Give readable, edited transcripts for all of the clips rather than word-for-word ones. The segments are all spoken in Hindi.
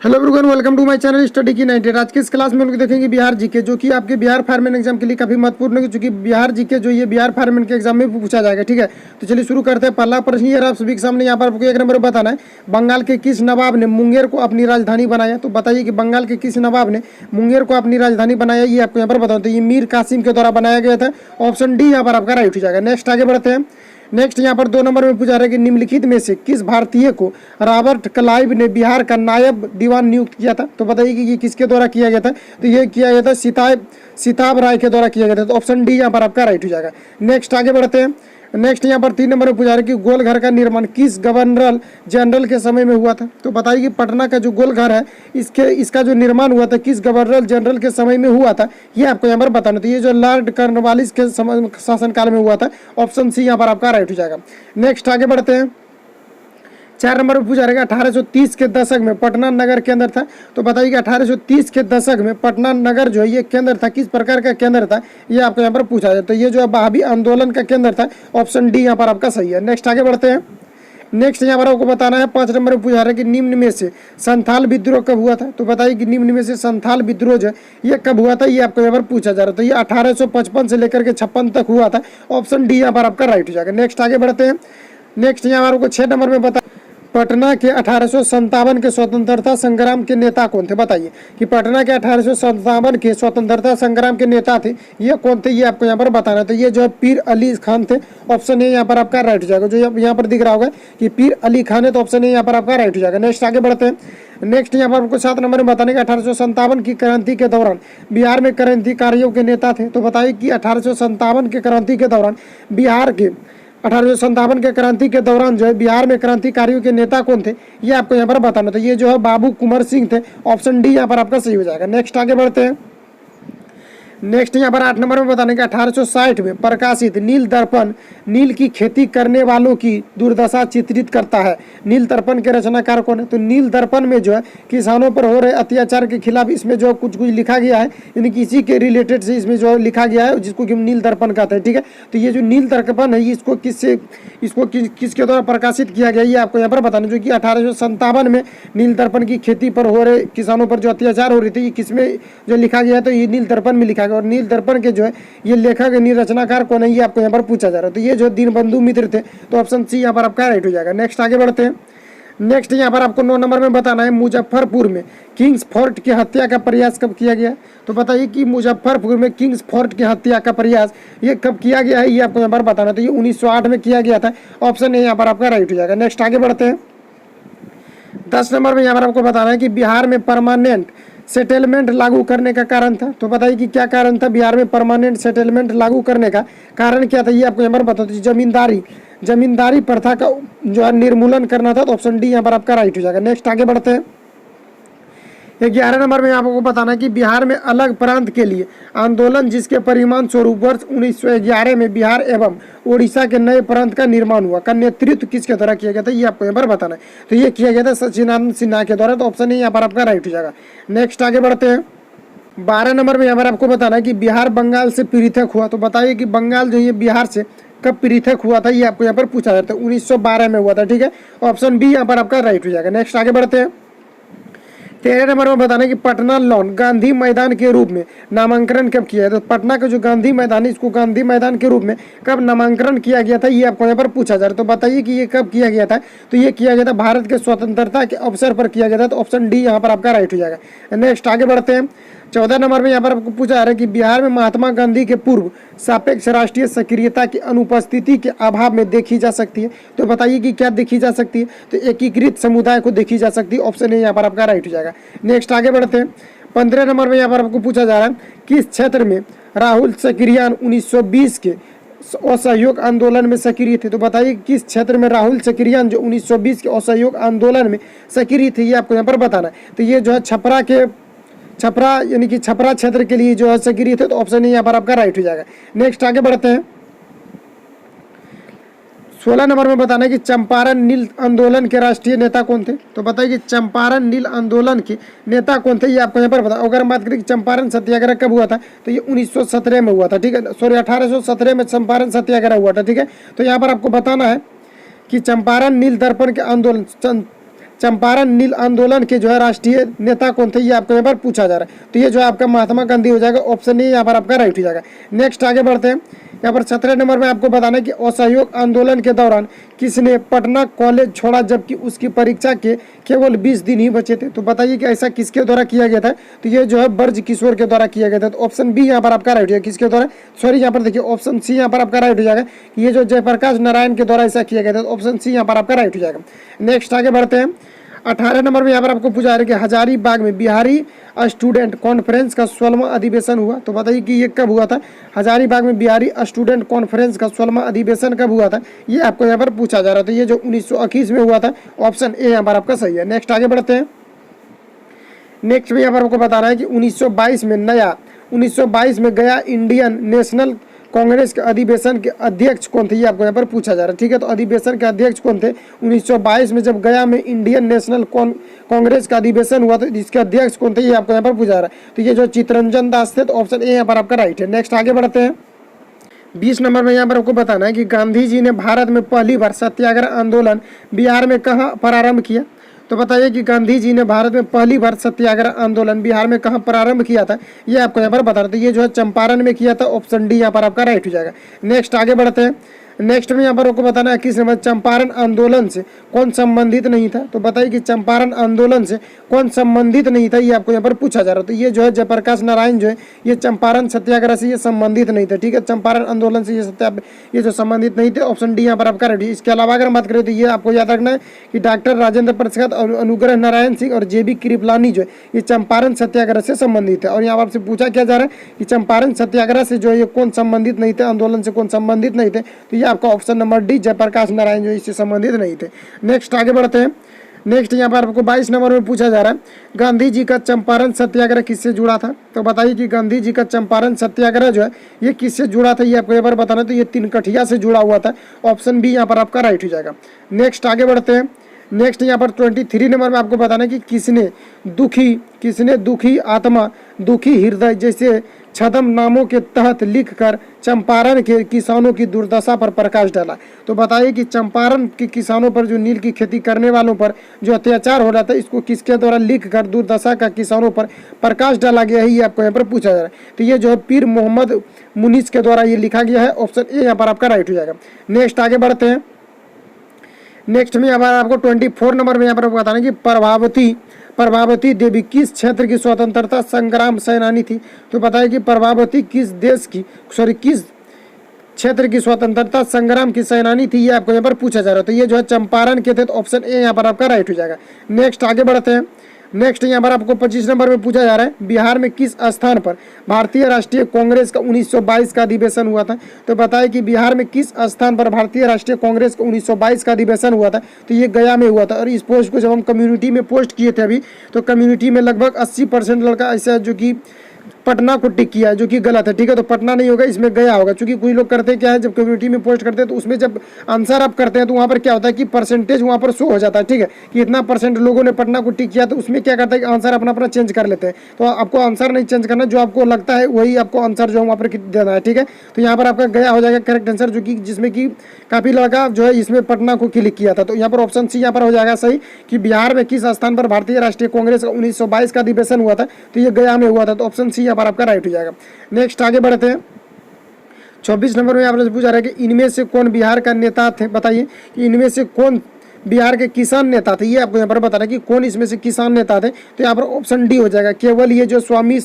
Hello everyone, welcome to my channel study की 98। आज की इस क्लास में हम लोग देखेंगे बिहार जीके, जो कि आपके बिहार फायरमैन एग्जाम के लिए काफी महत्वपूर्ण है, क्योंकि बिहार जीके जो ये बिहार फायरमैन के एग्जाम में पूछा जाएगा। ठीक है, तो चलिए शुरू करते हैं। पहला प्रश्न ये आप सभी के सामने, यहाँ पर आपको एक नंबर बताना है, बंगाल के किस नवाब ने मुंगेर को अपनी राजधानी बनाया? तो बताइए कि बंगाल के किस नवाब ने मुंगेर को अपनी राजधानी बनाया, ये आपको यहाँ पर बताओ। तो ये मीर कासिम के द्वारा बनाया गया था। ऑप्शन डी यहाँ पर आपका राइट हो जाएगा। नेक्स्ट आगे बढ़ते हैं। नेक्स्ट यहाँ पर 2 नंबर में पूछा रहा है कि निम्नलिखित में से किस भारतीय को रॉबर्ट क्लाइव ने बिहार का नायब दीवान नियुक्त किया था? तो बताइए कि ये किसके द्वारा किया गया था? तो ये किया गया था सिताब राय के द्वारा किया गया था। तो ऑप्शन डी यहाँ पर आपका राइट हो जाएगा। नेक्स्ट आगे बढ़ते हैं। नेक्स्ट यहाँ पर 3 नंबर में पूछा रहा है कि गोलघर का निर्माण किस गवर्नर जनरल के समय में हुआ था? तो बताइए कि पटना का जो गोलघर है इसका जो निर्माण हुआ था किस गवर्नर जनरल के समय में हुआ था, ये आपको यहाँ पर बताना। तो ये जो लॉर्ड कॉर्नवालिस के शासनकाल में हुआ था। ऑप्शन सी यहाँ पर आपका राइट हो जाएगा। नेक्स्ट आगे बढ़ते हैं। 4 नंबर में पूछा रहेगा 1830 के दशक में पटना नगर केंद्र था। तो बताइए कि 1830 के दशक में पटना नगर जो है ये केंद्र था, किस प्रकार का केंद्र था, ये आपको यहाँ पर पूछा जाए। तो ये जो है वहाबी आंदोलन का केंद्र था। ऑप्शन डी यहाँ पर आपका सही है। नेक्स्ट आगे बढ़ते हैं। नेक्स्ट यहाँ पर आपको बताना है 5 नंबर में पूछा रहा है कि निम्न में से संथाल विद्रोह कब हुआ था? तो बताइए कि निम्न में से संथाल विद्रोह जो है ये कब हुआ था, ये आपको यहाँ पर पूछा जा रहा है। तो ये 1855 से लेकर के 56 तक हुआ था। ऑप्शन डी यहाँ पर आपका राइट हो जाएगा। नेक्स्ट आगे बढ़ते हैं। नेक्स्ट यहाँ पर आपको 6 नंबर में बता पटना के 1857 के स्वतंत्रता संग्राम के नेता कौन थे? बताइए कि पटना के 1857 के स्वतंत्रता संग्राम के नेता थे, ये कौन थे, ये आपको यहाँ पर बताना। तो ये जो है पीर अली खान थे। ऑप्शन ए यहाँ पर आपका राइट हो जाएगा। जो यहाँ पर दिख रहा होगा कि पीर अली खान है, तो ऑप्शन ए यहाँ पर आपका राइट हो जाएगा। नेक्स्ट आगे बढ़ते हैं। नेक्स्ट यहाँ पर आपको 7 नंबर में बताने का 1857 की क्रांति के दौरान बिहार में क्रांतिकारियों के नेता थे। तो बताइए कि 1857 के क्रांति के दौरान बिहार के 1857 के क्रांति के दौरान जो है बिहार में क्रांतिकारियों के नेता कौन थे, ये आपको यहाँ पर बताना। तो ये जो है बाबू कुंवर सिंह थे। ऑप्शन डी यहाँ पर आपका सही हो जाएगा। नेक्स्ट आगे बढ़ते हैं। नेक्स्ट यहाँ पर 8 नंबर में बताने का 1860 में प्रकाशित नील दर्पण नील की खेती करने वालों की दुर्दशा चित्रित करता है। नील दर्पण के रचनाकार कौन है? तो नील दर्पण में जो है किसानों पर हो रहे अत्याचार के खिलाफ इसमें जो कुछ लिखा गया है, यानी कि इसी के रिलेटेड से इसमें जो लिखा गया है, जिसको कि हम नील दर्पण कहते हैं। ठीक है, तो ये जो नील दर्पण है इसको किसके द्वारा प्रकाशित किया गया, ये आपको यहाँ पर बताना। जो कि 1857 में नील दर्पण की खेती पर हो रहे किसानों पर जो अत्याचार हो रही थी, ये किसमें जो लिखा गया है? तो ये नील दर्पण में लिखा गया। और नील दर्पण के जो है ये लेखक नील रचनाकार कौन है, ये आपको यहाँ पर पूछा जा रहा है। तो ये जो दीनबंधु मित्र थे। तो ऑप्शन सी यहाँ पर आपका राइट हो जाएगा। नेक्स्ट आगे बढ़ते हैं। नेक्स्ट यहाँ पर आपको 9 नंबर में बताना है मुजफ्फरपुर में किंग्स फोर्ट की हत्या का प्रयास कब किया गया? तो बताइए कि मुजफ्फरपुर में किंग्स फोर्ट की हत्या का प्रयास ये कब किया गया है, ये आपको यहाँ पर बताना। तो ये 1908 में किया गया था। ऑप्शन ए यहाँ पर आपका राइट हो जाएगा। नेक्स्ट आगे बढ़ते हैं। 10 नंबर में यहाँ पर आपको बताना है कि बिहार में परमानेंट सेटलमेंट लागू करने का कारण था। तो बताइए कि क्या कारण था बिहार में परमानेंट सेटलमेंट लागू करने का कारण क्या था, ये आपको यहाँ पर बता दो। जमींदारी प्रथा का जो है निर्मूलन करना था। तो ऑप्शन डी यहाँ पर आपका राइट हो जाएगा। नेक्स्ट आगे बढ़ते हैं। 11 नंबर में आपको बताना है कि बिहार में अलग प्रांत के लिए आंदोलन जिसके परिणाम स्वरूप वर्ष 1911 में बिहार एवं ओडिशा के नए प्रांत का निर्माण हुआ का नेतृत्व किसके द्वारा किया गया था, ये आपको यहाँ पर बताना है। तो ये किया गया था सचिदानंद सिन्हा के द्वारा। तो ऑप्शन ए यहाँ पर आपका राइट हो जाएगा। नेक्स्ट आगे बढ़ते हैं। 12 नंबर में यहाँ पर आपको बताना है कि बिहार बंगाल से पृथक हुआ। तो बताइए कि बंगाल जो ये बिहार से कब पृथक हुआ था, ये आपको यहाँ पर पूछा जाता है। 1912 में हुआ था। ठीक है, ऑप्शन बी यहाँ पर आपका राइट हो जाएगा। नेक्स्ट आगे बढ़ते हैं। 13 नंबर में बताना कि पटना लॉन गांधी मैदान के रूप में नामांकन कब किया है? तो पटना का जो गांधी मैदान है इसको गांधी मैदान के रूप में कब नामांकन किया गया था, ये आपको यहाँ पर पूछा जा रहा है। तो बताइए कि ये कब किया गया था? तो ये किया गया था भारत के स्वतंत्रता के अवसर पर किया गया था। तो ऑप्शन डी यहाँ पर आपका राइट हो जाएगा। नेक्स्ट आगे बढ़ते हैं। 14 नंबर में यहाँ पर आपको पूछा जा रहा है कि बिहार में महात्मा गांधी के पूर्व सापेक्ष राष्ट्रीय सक्रियता की अनुपस्थिति के अभाव में देखी जा सकती है। तो बताइए कि क्या देखी जा सकती है? तो एकीकृत समुदाय को देखी जा सकती है। ऑप्शन ए यहाँ पर आपका राइट हो जाएगा। नेक्स्ट आगे बढ़ते हैं। 15 नंबर में यहाँ पर आपको पूछा जा रहा है किस क्षेत्र में राहुल सक्रियन 1920 के असहयोग आंदोलन में सक्रिय थे? तो बताइए किस क्षेत्र में राहुल सक्रियन जो 1920 के असहयोग आंदोलन में सक्रिय थे, ये आपको यहाँ पर बताना है। तो ये जो है छपरा यानी कि छपरा क्षेत्र के लिए जो है सक्रिय थे। तो ऑप्शन ए यहाँ पर आपका राइट हो जाएगा। नेक्स्ट आगे बढ़ते हैं। 16 नंबर में बताना है कि चंपारण नील आंदोलन के राष्ट्रीय नेता कौन थे? तो बताइए कि चंपारण नील आंदोलन के नेता कौन थे, ये आपको यहाँ पर बता। अगर हम बात करें कि चंपारण सत्याग्रह कब हुआ था, तो ये 1917 में हुआ था। ठीक है, सॉरी 1817 में चंपारण सत्याग्रह हुआ था। ठीक है, तो यहाँ पर आपको बताना है कि चंपारण नील दर्पण के आंदोलन चंपारण नील आंदोलन के जो है राष्ट्रीय नेता कौन थे, ये आपको यहाँ पर पूछा जा रहा है। तो ये जो आपका महात्मा गांधी हो जाएगा, ऑप्शन ए यहाँ पर आपका राइट हो जाएगा। नेक्स्ट आगे बढ़ते हैं। यहाँ पर 17 नंबर में आपको बताना है कि असहयोग आंदोलन के दौरान किसने पटना कॉलेज छोड़ा जबकि उसकी परीक्षा के केवल 20 दिन ही बचे थे। तो बताइए कि ऐसा किसके द्वारा किया गया था। तो ये जो है ब्रज किशोर के द्वारा किया गया था। तो ऑप्शन बी यहाँ पर आपका राइट हो जाएगा। किसके द्वारा, सॉरी यहाँ पर देखिए ऑप्शन सी यहाँ पर आपका राइट हो जाएगा। ये जो जयप्रकाश नारायण के द्वारा ऐसा किया गया था। तो ऑप्शन सी यहाँ पर आपका राइट हो जाएगा। नेक्स्ट आगे बढ़ते हैं। 18 नंबर में यहाँ पर आपको पूछा जा रहा है कि हजारीबाग में बिहारी स्टूडेंट कॉन्फ्रेंस का 16वां अधिवेशन हुआ। तो बताइए कि ये कब हुआ था। हजारीबाग में बिहारी स्टूडेंट कॉन्फ्रेंस का 16वां अधिवेशन कब हुआ था, ये आपको यहाँ पर पूछा जा रहा था। तो ये जो 1921 में हुआ था, ऑप्शन ए यहाँ पर आपका सही है। नेक्स्ट आगे बढ़ते हैं। नेक्स्ट में यहाँ पर आपको बताना है कि 1922 में गया इंडियन नेशनल कांग्रेस के अधिवेशन के अध्यक्ष कौन थे, ये आपको यहाँ पर पूछा जा रहा है। ठीक है, तो अधिवेशन के अध्यक्ष कौन थे 1922 में जब गया में इंडियन नेशनल कांग्रेस का अधिवेशन हुआ, तो इसके अध्यक्ष कौन थे, ये आपको यहाँ पर पूछा जा रहा है। तो ये जो चित्तरंजन दास थे। तो ऑप्शन ए यहाँ पर आपका राइट है। नेक्स्ट आगे बढ़ते हैं। 20 नंबर में यहाँ पर आपको बताना है कि गांधी जी ने भारत में पहली बार सत्याग्रह आंदोलन बिहार में कहाँ प्रारंभ किया। तो बताइए कि गांधी जी ने भारत में पहली बार सत्याग्रह आंदोलन बिहार में कहाँ प्रारंभ किया था, ये आपको यहाँ पर बताना। तो ये जो है चंपारण में किया था। ऑप्शन डी यहाँ पर आपका राइट हो जाएगा। नेक्स्ट आगे बढ़ते हैं। नेक्स्ट में यहाँ पर आपको बताना है किस नंबर चंपारण आंदोलन से कौन संबंधित नहीं था। तो बताइए कि चंपारण आंदोलन से कौन संबंधित नहीं था, ये आपको यहाँ पर पूछा जा रहा है। तो ये जो है जयप्रकाश नारायण जो है ये चंपारण सत्याग्रह से ये संबंधित नहीं थे। ठीक है, चंपारण आंदोलन से ये जो संबंधित नहीं थे। ऑप्शन डी यहाँ पर आपका राइट। इसके अलावा अगर हम बात करें तो ये आपको याद रखना है कि डॉक्टर राजेंद्र प्रसाद और अनुग्रह नारायण सिंह और JB कृपलानी जो है ये चंपारण सत्याग्रह से संबंधित है। और यहाँ आपसे पूछा क्या जा रहा है कि चंपारण सत्याग्रह से जो है ये कौन संबंधित नहीं थे, आंदोलन से कौन संबंधित नहीं थे। तो आपका option number D Jayaprakash Narayan जो इससे संबंधित नहीं थे। नेक्स्ट आगे बढ़ते हैं। नेक्स्ट यहाँ पर आपको 22 नंबर में पूछा जा रहा है गांधी जी का चंपारण सत्याग्रह किससे जुड़ा था। तो बताइए कि गांधी जी का चंपारण सत्याग्रह जो है ये किससे जुड़ा था, ये आपको यहाँ पर बताना। तो ये तिनकठिया से जुड़ा हुआ था। ऑप्शन बी यहाँ पर आपका राइट हो जाएगा। नेक्स्ट आगे बढ़ते हैं। नेक्स्ट यहाँ पर 23 नंबर में आपको बताना है कि किसने दुखी आत्मा दुखी हृदय जैसे छदम नामों के तहत लिखकर चंपारण के किसानों की दुर्दशा पर प्रकाश डाला। तो बताइए कि चंपारण के किसानों पर जो नील की खेती करने वालों पर जो अत्याचार हो रहा था, इसको किसके द्वारा लिखकर दुर्दशा का किसानों पर प्रकाश डाला गया है, ये आपको यहाँ पर पूछा जा रहा है। तो ये जो है पीर मोहम्मद मुनीस के द्वारा ये लिखा गया है। ऑप्शन ए यहाँ पर आपका राइट हो जाएगा। नेक्स्ट आगे बढ़ते हैं। नेक्स्ट में यहाँ पर आपको 24 नंबर में यहाँ पर बताना है कि प्रभावती देवी किस क्षेत्र की स्वतंत्रता संग्राम सेनानी थी। तो बताइए कि प्रभावती किस क्षेत्र की स्वतंत्रता संग्राम की सेनानी थी, ये आपको यहाँ पर पूछा जा रहा है। तो ये जो है चंपारण के थे। तो ऑप्शन ए यहाँ पर आपका राइट हो जाएगा। नेक्स्ट आगे बढ़ते हैं। नेक्स्ट यहाँ पर आपको 25 नंबर में पूछा जा रहा है बिहार में किस स्थान पर भारतीय राष्ट्रीय कांग्रेस का 1922 का अधिवेशन हुआ था। तो बताइए कि बिहार में किस स्थान पर भारतीय राष्ट्रीय कांग्रेस का 1922 का अधिवेशन हुआ था। तो ये गया में हुआ था। और इस पोस्ट को जब हम कम्युनिटी में पोस्ट किए थे अभी, तो कम्युनिटी में लगभग 80% लड़का ऐसा जो कि पटना को टिक किया है, जो कि गलत है। ठीक है, तो पटना नहीं होगा, इसमें गया होगा। क्योंकि कुछ लोग करते क्या है, जब कम्युनिटी में पोस्ट करते हैं तो उसमें जब आंसर आप करते हैं तो वहाँ पर क्या होता है कि परसेंटेज वहाँ पर शो हो जाता है। ठीक है, कि इतना % लोगों ने पटना को टिक किया, तो उसमें क्या करता है कि आंसर अपना अपना चेंज कर लेते हैं। तो आपको आंसर नहीं चेंज करना, जो आपको लगता है वही आपको आंसर जो है वहाँ पर देना है। ठीक है, तो यहाँ पर आपका गया हो जाएगा करेक्ट आंसर, जो कि जिसमें कि काफ़ी लड़का जो है इसमें पटना को क्लिक किया था। तो यहाँ पर ऑप्शन सी यहाँ पर हो जाएगा सही कि बिहार में किस स्थान पर भारतीय राष्ट्रीय कांग्रेस का 1922 का अधिवेशन हुआ था। तो ये गया में हुआ था। तो ऑप्शन सी यहाँ पर आपका राइट हो जाएगा। नेक्स्ट आगे बढ़ते हैं। 24 नंबर में आपने पूछा रहा है कि इनमें से कौन बिहार का नेता थे। बताइए कि इनमें से कौन बिहार के किसान नेता थे, ये आपको यहाँ पर बताना कि कौन इसमें से किसान नेता थे। तो यहाँ पर ऑप्शन डी हो जाएगा। केवल ये जो स्वामी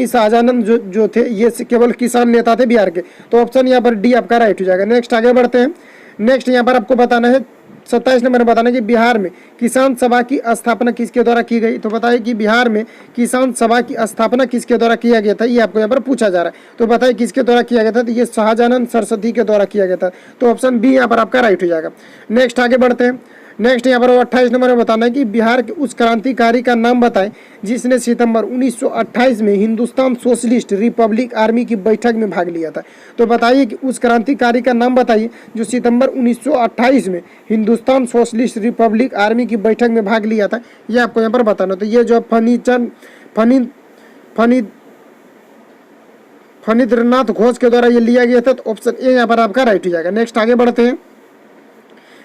शाहजानंद जो थे ये केवल किसान नेता थे बिहार के। तो ऑप्शन यहाँ पर डी आपका राइट हो जाएगा। नेक्स्ट आगे बढ़ते हैं। नेक्स्ट यहाँ पर आपको बताना है 27 नंबर में बताना कि बिहार में किसान सभा की स्थापना किसके द्वारा की गई। तो बताइए कि बिहार में किसान सभा की स्थापना किसके द्वारा किया गया था, ये आपको यहाँ पर पूछा जा रहा है। तो बताइए किसके द्वारा किया गया था। तो ये शाहजानंद सरस्वती के द्वारा किया गया था। तो ऑप्शन बी यहाँ पर आपका राइट हो जाएगा। नेक्स्ट आगे बढ़ते हैं। नेक्स्ट यहाँ पर 28 नंबर में बताना है कि बिहार के उस क्रांतिकारी का नाम बताएं जिसने सितंबर 1928 में हिंदुस्तान सोशलिस्ट रिपब्लिक आर्मी की बैठक में भाग लिया था। तो बताइए कि उस क्रांतिकारी का नाम बताइए जो सितंबर 1928 में हिंदुस्तान सोशलिस्ट रिपब्लिक आर्मी की बैठक में भाग लिया था, ये आपको यहाँ पर बताना। तो ये जो फणींद्रनाथ घोष के द्वारा ये लिया गया था। तो ऑप्शन ए यहाँ पर आपका राइट हो जाएगा। नेक्स्ट आगे बढ़ते हैं।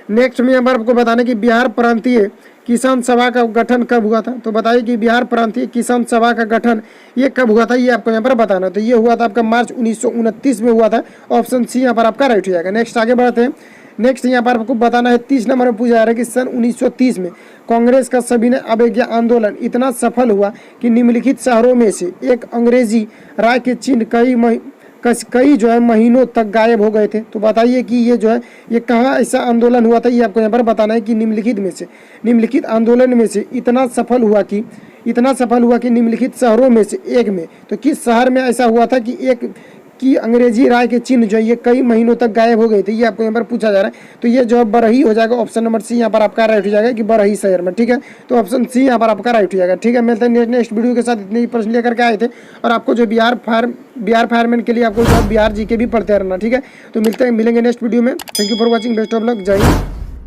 नेक्स्ट में यहाँ पर आपको बताना कि बिहार प्रांतीय किसान सभा का गठन कब हुआ था? तो बताइए कि बिहार प्रांतीय किसान सभा का गठन ये कब हुआ था, ये आपको यहाँ पर बताना। तो ये हुआ था आपका मार्च 1929 में हुआ था। ऑप्शन सी यहाँ पर आपका राइट हो जाएगा। नेक्स्ट आगे बढ़ते हैं। नेक्स्ट यहाँ पर आपको बताना है 30 नंबर में पूछा जा रहा है कि सन 1930 में कांग्रेस का सविनय अवज्ञा आंदोलन इतना सफल हुआ कि निम्नलिखित शहरों में से एक अंग्रेजी राय के चिन्ह कई जो है महीनों तक गायब हो गए थे। तो बताइए कि ये जो है ये कहाँ ऐसा आंदोलन हुआ था, ये आपको यहाँ पर बताना है कि निम्नलिखित आंदोलन में से इतना सफल हुआ कि निम्नलिखित शहरों में से एक में, तो किस शहर में ऐसा हुआ था कि अंग्रेजी राय के चिन्ह जो है ये कई महीनों तक गायब हो गए थे, ये आपको यहाँ पर पूछा जा रहा है। तो ये जो है बरही हो जाएगा। ऑप्शन नंबर सी यहाँ पर आपका राइट हो जाएगा कि बरही शहर में, ठीक है। तो ऑप्शन सी यहाँ पर आपका राइट हो जाएगा, ठीक है। मिलते हैं नेक्स्ट वीडियो के साथ। इतने ही प्रश्न लेकर के आए थे और आपको जो बिहार फायरमैन के लिए आपको जो बिहार जीके भी पढ़ते रहना, ठीक है। तो मिलेंगे नेक्स्ट वीडियो में। Thank you for watching, best of luck, जय हिंद।